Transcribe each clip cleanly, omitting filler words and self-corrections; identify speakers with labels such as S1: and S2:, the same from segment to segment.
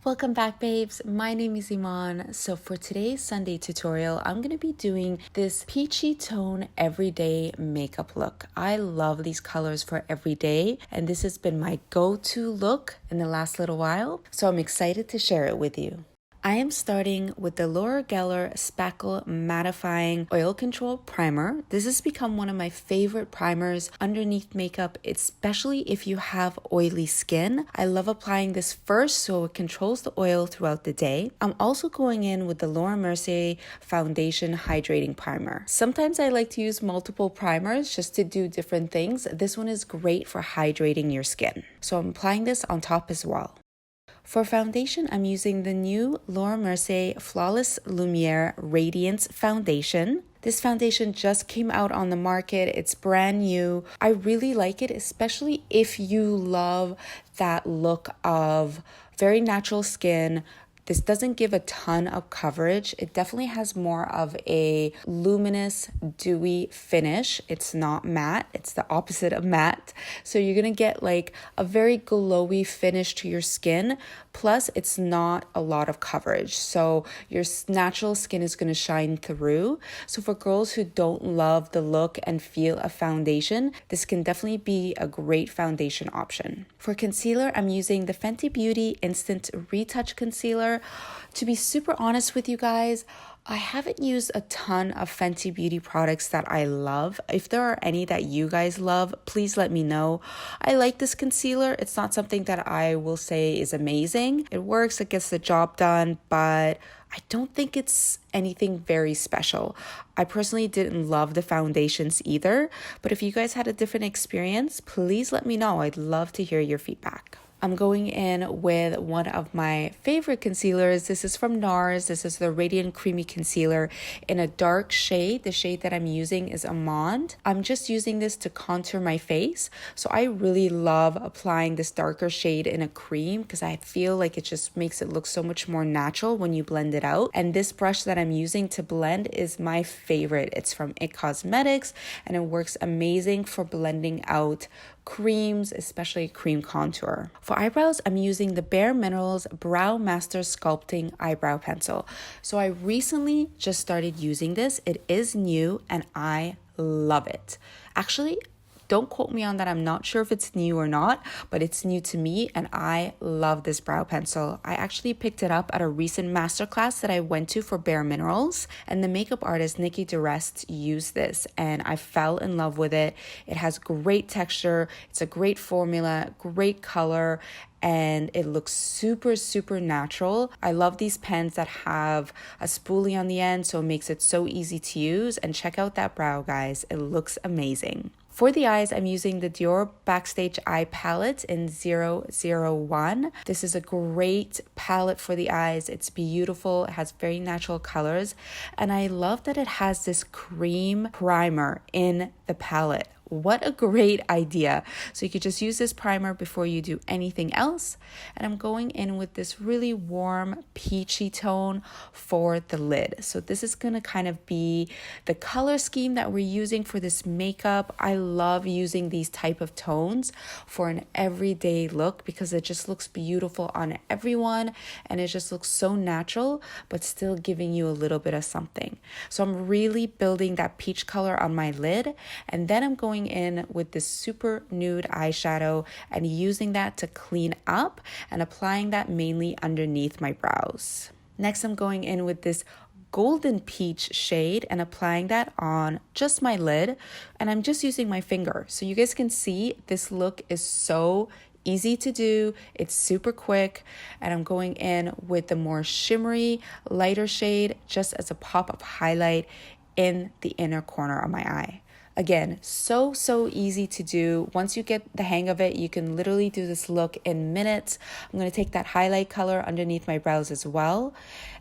S1: Welcome back, babes. My name is Eman. So for today's Sunday tutorial, I'm going to be doing this peachy tone everyday makeup look. I love these colors for every day, and this has been my go-to look in the last little while. So I'm excited to share it with you. I am starting with the Laura Geller SPACKLE Mattifying Oil Control Primer. This has become one of my favorite primers underneath makeup, especially if you have oily skin. I love applying this first so it controls the oil throughout the day. I'm also going in with the Laura Mercier Foundation Hydrating Primer. Sometimes I like to use multiple primers just to do different things. This one is great for hydrating your skin. So I'm applying this on top as well. For foundation, I'm using the new Laura Mercier Flawless Lumiere Radiance Foundation. This foundation just came out on the market. It's brand new. I really like it, especially if you love that look of very natural skin. This doesn't give a ton of coverage. It definitely has more of a luminous, dewy finish. It's not matte. It's the opposite of matte. So you're gonna get like a very glowy finish to your skin. Plus, it's not a lot of coverage. So your natural skin is gonna shine through. So for girls who don't love the look and feel a foundation, this can definitely be a great foundation option. For concealer, I'm using the Fenty Beauty Instant Retouch Concealer. To be super honest with you guys, I haven't used a ton of Fenty Beauty products that I love. If there are any that you guys love, please let me know. I like this concealer. It's not something that I will say is amazing. It works, it gets the job done, but I don't think it's anything very special. I personally didn't love the foundations either, but if you guys had a different experience, please let me know. I'd love to hear your feedback. I'm going in with one of my favorite concealers. This is from NARS. This is the Radiant Creamy Concealer in a dark shade. The shade that I'm using is Eman. I'm just using this to contour my face. So I really love applying this darker shade in a cream because I feel like it just makes it look so much more natural when you blend it out. And this brush that I'm using to blend is my favorite. It's from IT Cosmetics and it works amazing for blending out creams, especially cream contour. For eyebrows, I'm using the Bare Minerals Brow Master Sculpting Eyebrow Pencil. So I recently just started using this. It is new and I love it. Actually, don't quote me on that. I'm not sure if it's new or not, but it's new to me and I love this brow pencil. I actually picked it up at a recent masterclass that I went to for Bare Minerals, and the makeup artist Nikki DeRest used this and I fell in love with it. It has great texture. It's a great formula, great color, and it looks super, super natural. I love these pens that have a spoolie on the end, so it makes it so easy to use. And check out that brow, guys. It looks amazing. For the eyes, I'm using the DIOR Backstage Eye Palette in 001. This is a great palette for the eyes. It's beautiful. It has very natural colors. And I love that it has this cream primer in the palette. What a great idea. So you could just use this primer before you do anything else. And I'm going in with this really warm peachy tone for the lid. So this is going to kind of be the color scheme that we're using for this makeup. I love using these type of tones for an everyday look because it just looks beautiful on everyone and it just looks so natural, but still giving you a little bit of something. So I'm really building that peach color on my lid, and then I'm going in with this super nude eyeshadow and using that to clean up and applying that mainly underneath my brows. Next, I'm going in with this golden peach shade and applying that on just my lid, and I'm just using my finger. So you guys can see this look is so easy to do. It's super quick, and I'm going in with the more shimmery, lighter shade just as a pop of highlight in the inner corner of my eye. Again, so easy to do. Once you get the hang of it, you can literally do this look in minutes. I'm going to take that highlight color underneath my brows as well.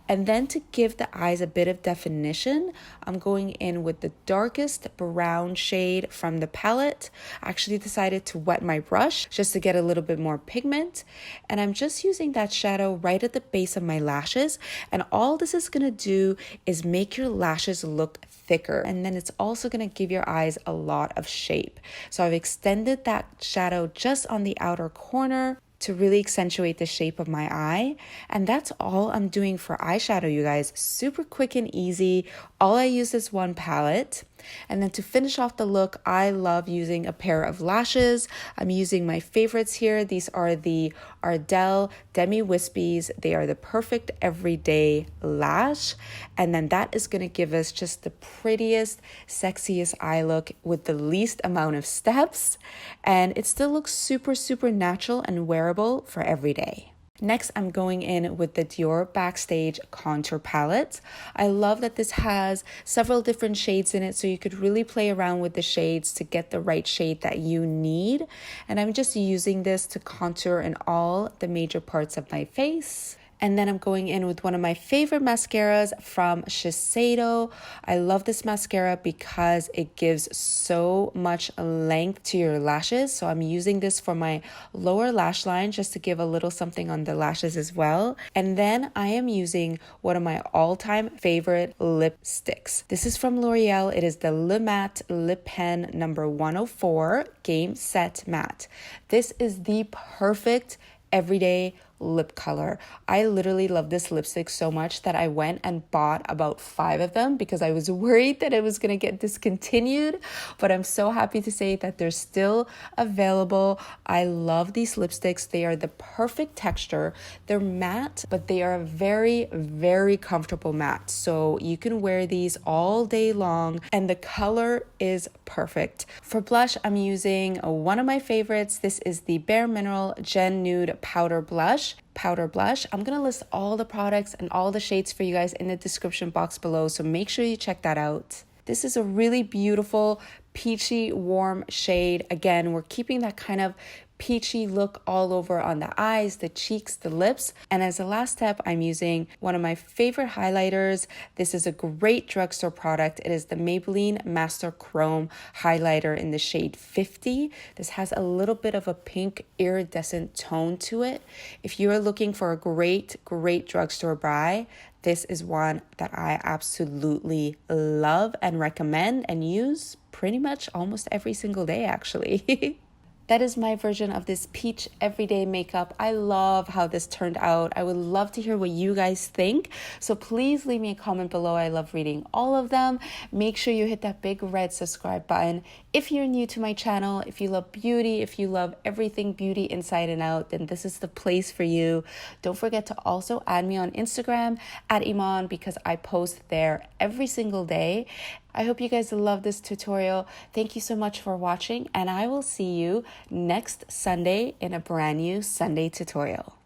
S1: And then to give the eyes a bit of definition, I'm going in with the darkest brown shade from the palette. I actually decided to wet my brush just to get a little bit more pigment. And I'm just using that shadow right at the base of my lashes. And all this is going to do is make your lashes look thicker. And then it's also going to give your eyes a lot of shape. So I've extended that shadow just on the outer corner. to really accentuate the shape of my eye. And that's all I'm doing for eyeshadow, you guys. Super quick and easy. All I use is one palette. And then to finish off the look, I love using a pair of lashes. I'm using my favorites here. These are the Ardell Demi Wispies. They are the perfect everyday lash. And then that is going to give us just the prettiest, sexiest eye look with the least amount of steps. And it still looks super, super natural and wearable for every day. Next, I'm going in with the Dior Backstage Contour Palette. I love that this has several different shades in it, so you could really play around with the shades to get the right shade that you need. And I'm just using this to contour in all the major parts of my face. And then I'm going in with one of my favorite mascaras from Shiseido. I love this mascara because it gives so much length to your lashes. So I'm using this for my lower lash line just to give a little something on the lashes as well. And then I am using one of my all-time favorite lipsticks. This is from L'Oreal. It is the Le Matte Lip Pen number 104 Game Set Matte. This is the perfect everyday lip color. I literally love this lipstick so much that I went and bought about 5 of them because I was worried that it was going to get discontinued, but I'm so happy to say that they're still available. I love these lipsticks. They are the perfect texture. They're matte, but they are very, very comfortable matte. So you can wear these all day long and the color is perfect. For blush, I'm using one of my favorites. This is the Bare Mineral Gen Nude Powder Blush. I'm gonna list all the products and all the shades for you guys in the description box below, so make sure you check that out. This is a really beautiful peachy warm shade. Again, we're keeping that kind of peachy look all over on the eyes, the cheeks, the lips. And as a last step, I'm using one of my favorite highlighters. This is a great drugstore product. It is the Maybelline Master Chrome highlighter in the shade 50. This has a little bit of a pink iridescent tone to it. If you're looking for a great drugstore buy, this is one that I absolutely love and recommend and use pretty much almost every single day, actually. That is my version of this peach everyday makeup. I love how this turned out. I would love to hear what you guys think. So please leave me a comment below. I love reading all of them. Make sure you hit that big red subscribe button. If you're new to my channel, if you love beauty, if you love everything beauty inside and out, then this is the place for you. Don't forget to also add me on Instagram at Eman because I post there every single day. I hope you guys love this tutorial. Thank you so much for watching, and I will see you next Sunday in a brand new Sunday tutorial.